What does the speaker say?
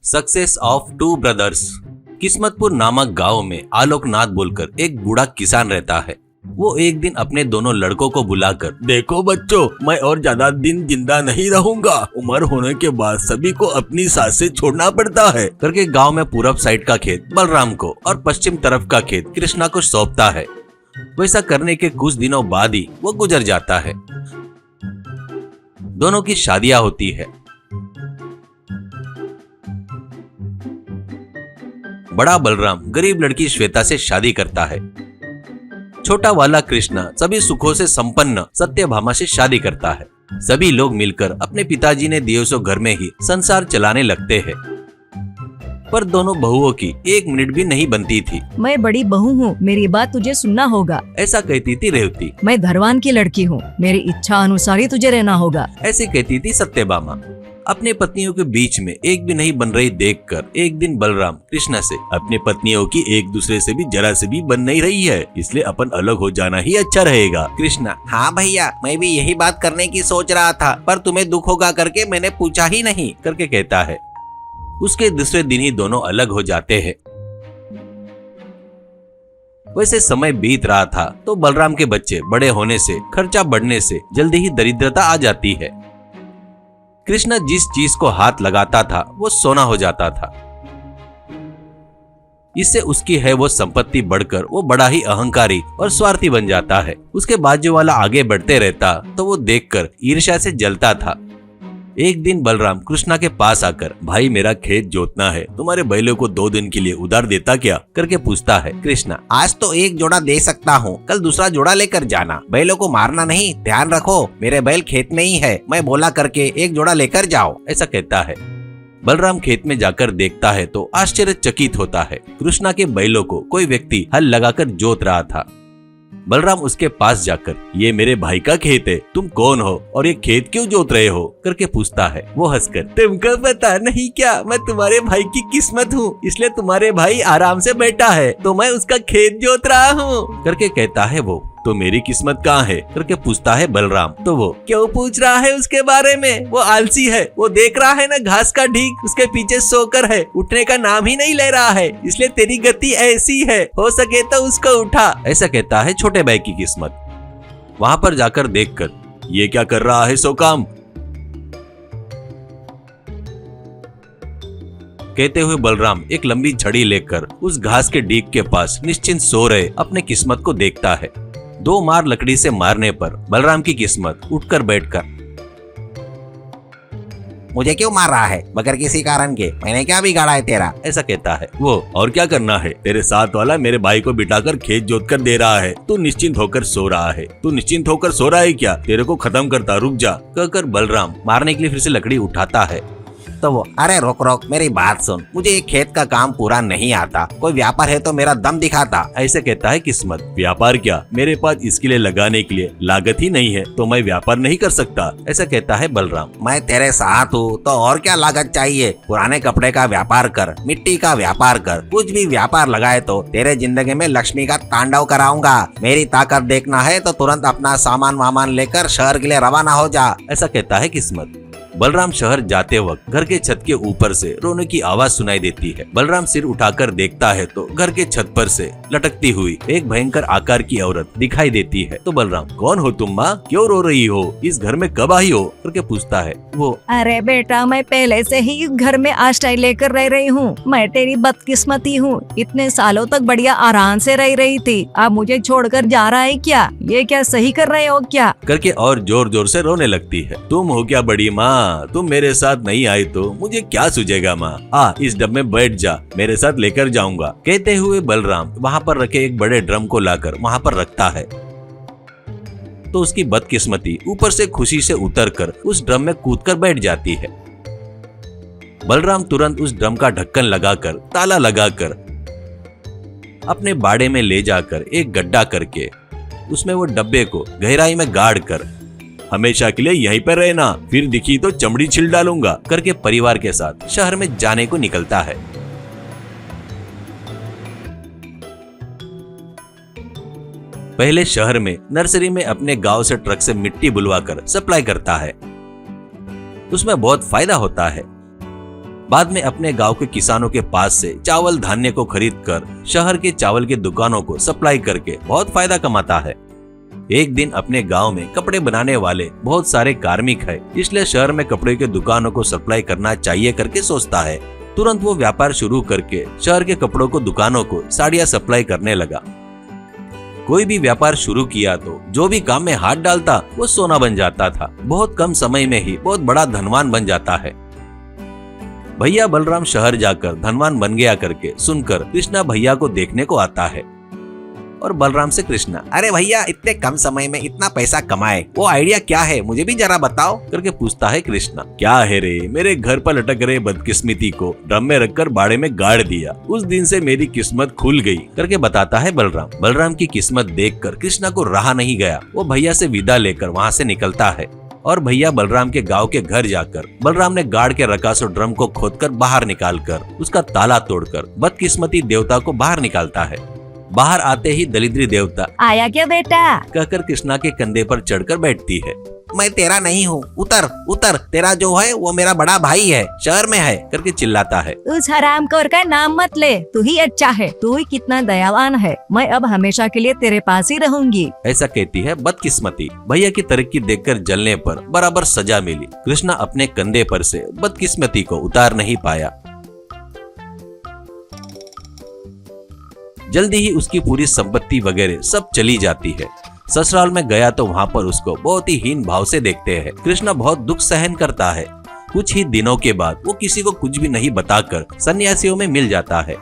Success of two brothers. Kismatpur नामक गांव में आलोकनाथ बोलकर एक बूढ़ा किसान रहता है। वो एक दिन अपने दोनों लड़कों को बुलाकर, देखो बच्चों, मैं और ज्यादा दिन जिंदा नहीं रहूंगा। उम्र होने के बाद सभी को अपनी साथ से छोड़ना पड़ता है करके गांव में पूरब साइड का खेत बलराम को और पश्चिम तरफ का खेत कृष्णा को सौंपता है। वैसा करने के कुछ दिनों बाद ही वो गुजर जाता है। दोनों की शादियां होती है। बड़ा बलराम गरीब लड़की श्वेता से शादी करता है। छोटा वाला कृष्णा सभी सुखों से संपन्न सत्यभामा से शादी करता है। सभी लोग मिलकर अपने पिताजी ने दिए सो घर में ही संसार चलाने लगते हैं। पर दोनों बहुओं की एक मिनट भी नहीं बनती थी। मैं बड़ी बहू हूँ, मेरी बात तुझे सुनना होगा, ऐसा कहती थी रेवती। मैं धरवान की लड़की हूँ, मेरी इच्छा अनुसार ही तुझे रहना होगा, ऐसे कहती थी सत्यभामा। अपने पत्नियों के बीच में एक भी नहीं बन रही देखकर एक दिन बलराम कृष्णा से, अपने पत्नियों की एक दूसरे से भी जरा से भी बन नहीं रही है, इसलिए अपन अलग हो जाना ही अच्छा रहेगा। कृष्णा, हाँ भैया, मैं भी यही बात करने की सोच रहा था, पर तुम्हें दुख होगा करके मैंने पूछा ही नहीं करके कहता है। उसके दूसरे दिन ही दोनों अलग हो जाते हैं। वैसे समय बीत रहा था तो बलराम के बच्चे बड़े होने से, खर्चा बढ़ने से जल्दी ही दरिद्रता आ जाती है। कृष्णा जिस चीज को हाथ लगाता था वो सोना हो जाता था। इससे उसकी है वो संपत्ति बढ़कर वो बड़ा ही अहंकारी और स्वार्थी बन जाता है। उसके बाजू वाला आगे बढ़ते रहता तो वो देखकर ईर्ष्या से जलता था। एक दिन बलराम कृष्णा के पास आकर, भाई मेरा खेत जोतना है, तुम्हारे बैलों को 2 दिन के लिए उधार देता क्या करके पूछता है। कृष्णा, आज तो एक जोड़ा दे सकता हूँ, कल दूसरा जोड़ा लेकर जाना। बैलों को मारना नहीं, ध्यान रखो, मेरे बैल खेत में ही है, मैं बोला करके एक जोड़ा लेकर जाओ, ऐसा कहता है। बलराम खेत में जाकर देखता है तो आश्चर्यचकित होता है। कृष्णा के बैलों को कोई व्यक्ति हल लगाकर जोत रहा था। बलराम उसके पास जाकर, ये मेरे भाई का खेत है, तुम कौन हो और ये खेत क्यों जोत रहे हो करके पूछता है। वो हंसकर, तुमको पता नहीं क्या, मैं तुम्हारे भाई की किस्मत हूँ, इसलिए तुम्हारे भाई आराम से बैठा है तो मैं उसका खेत जोत रहा हूँ करके कहता है। वो, तो मेरी किस्मत कहाँ है करके पूछता है बलराम। तो वो, क्यों पूछ रहा है उसके बारे में, वो आलसी है, वो देख रहा है ना घास का ढीक उसके पीछे सोकर है, उठने का नाम ही नहीं ले रहा है, इसलिए तेरी गति ऐसी है, हो सके तो उसको उठा, ऐसा कहता है छोटे भाई की किस्मत। वहाँ पर जाकर देखकर, ये क्या कर रहा है सो काम, कहते हुए बलराम एक लंबी छड़ी लेकर उस घास के ढीक के पास निश्चिंत सो रहे अपने किस्मत को देखता है। 2 मार लकड़ी से मारने पर बलराम की किस्मत उठकर बैठकर, मुझे क्यों मार रहा है बगैर किसी कारण के, मैंने क्या बिगाड़ा है तेरा, ऐसा कहता है। वो, और क्या करना है, तेरे साथ वाला मेरे भाई को बिठाकर खेत जोत कर दे रहा है, तू निश्चिंत होकर सो रहा है, तू निश्चिंत होकर सो रहा है क्या, तेरे को खत्म करता, रुक जा कहकर बलराम मारने के लिए फिर से लकड़ी उठाता है। तो वो, अरे रोक रोक, मेरी बात सुन, मुझे एक खेत का काम पूरा नहीं आता, कोई व्यापार है तो मेरा दम दिखाता, ऐसे कहता है किस्मत। व्यापार क्या, मेरे पास इसके लिए लगाने के लिए लागत ही नहीं है तो मैं व्यापार नहीं कर सकता, ऐसा कहता है बलराम। मैं तेरे साथ हूँ तो और क्या लागत चाहिए, पुराने कपड़े का व्यापार कर, मिट्टी का व्यापार कर, कुछ भी व्यापार लगाए तो तेरे जिंदगी में लक्ष्मी का तांडव कराऊंगा। मेरी ताकत देखना है तो तुरंत अपना सामान वामान लेकर शहर के लिए रवाना हो जा, ऐसा कहता है किस्मत। बलराम शहर जाते वक्त घर के छत के ऊपर से रोने की आवाज सुनाई देती है। बलराम सिर उठाकर देखता है तो घर के छत पर से लटकती हुई एक भयंकर आकार की औरत दिखाई देती है। तो बलराम, कौन हो तुम माँ, क्यों रो रही हो, इस घर में कब आई हो करके पूछता है। वो, अरे बेटा, मैं पहले से ही इस घर में आश्रय लेकर रह रही हूँ, मैं तेरी बदकिस्मती हूँ, इतने सालों तक बढ़िया आराम से रह रही थी, अब मुझे छोड़कर जा रहा है क्या, ये क्या सही कर रहे हो क्या करके और जोर जोर से रोने लगती है। तुम हो क्या बड़ी माँ, तुम मेरे साथ नहीं आई तो मुझे क्या सूझेगा माँ, आ इस डब में बैठ जा, मेरे साथ लेकर जाऊंगा, कहते हुए बलराम वहाँ पर रखे एक बड़े ड्रम को लाकर वहाँ पर रखता है। तो उसकी बदकिस्मती ऊपर से खुशी से उतरकर उस ड्रम में कूदकर बैठ जाती है। बलराम तुरंत उस ड्रम का ढक्कन लगाकर ताला लगाकर अपने बाड़े में ले जाकर एक गड्ढा करके उसमें वो डब्बे को गहराई में गाड़ कर, हमेशा के लिए यहीं पर रहना, फिर दिखी तो चमड़ी छिल डालूंगा करके परिवार के साथ शहर में जाने को निकलता है। पहले शहर में नर्सरी में अपने गांव से ट्रक से मिट्टी बुलवाकर सप्लाई करता है, उसमें बहुत फायदा होता है। बाद में अपने गांव के किसानों के पास से चावल धान्य को खरीद कर शहर के चावल की दुकानों को सप्लाई करके बहुत फायदा कमाता है। एक दिन अपने गांव में कपड़े बनाने वाले बहुत सारे कार्मिक है, इसलिए शहर में कपड़े के दुकानों को सप्लाई करना चाहिए करके सोचता है। तुरंत वो व्यापार शुरू करके शहर के कपड़ों को दुकानों को साड़ियाँ सप्लाई करने लगा। कोई भी व्यापार शुरू किया तो जो भी काम में हाथ डालता वो सोना बन जाता था। बहुत कम समय में ही बहुत बड़ा धनवान बन जाता है। भैया बलराम शहर जाकर धनवान बन गया करके सुनकर कृष्णा भैया को देखने को आता है और बलराम से कृष्णा, अरे भैया इतने कम समय में इतना पैसा कमाए, वो आइडिया क्या है, मुझे भी जरा बताओ करके पूछता है कृष्णा। क्या है रे, मेरे घर पर लटक रहे बदकिस्मती को ड्रम में रखकर बाड़े में गाड़ दिया, उस दिन से मेरी किस्मत खुल गई करके बताता है बलराम। बलराम की किस्मत देखकर कृष्णा को रहा नहीं गया, वो भैया से विदा लेकर वहाँ से निकलता है और भैया बलराम के गांव के घर जाकर बलराम ने गाड़ के रखा सो ड्रम को खोदकर बाहर निकालकर उसका ताला तोड़कर बदकिस्मती देवता को बाहर निकालता है। बाहर आते ही दरिद्री देवता आया क्या बेटा कहकर कृष्णा के कंधे पर चढ़कर बैठती है। मैं तेरा नहीं हूँ, उतर उतर, तेरा जो है वो मेरा बड़ा भाई है, शहर में है करके चिल्लाता है। उस हरामखोर का नाम मत ले, तू ही अच्छा है, तू ही कितना दयावान है, मैं अब हमेशा के लिए तेरे पास ही रहूंगी ऐसा कहती है बदकिस्मती। भैया की तरक्की देखकर जलने पर बराबर सजा मिली। कृष्णा अपने कंधे पर से बदकिस्मती को उतार नहीं पाया। जल्दी ही उसकी पूरी संपत्ति वगैरह सब चली जाती है। ससुराल में गया तो वहाँ पर उसको बहुत ही हीन भाव से देखते हैं। कृष्णा बहुत दुख सहन करता है। कुछ ही दिनों के बाद वो किसी को कुछ भी नहीं बताकर सन्यासियों में मिल जाता है।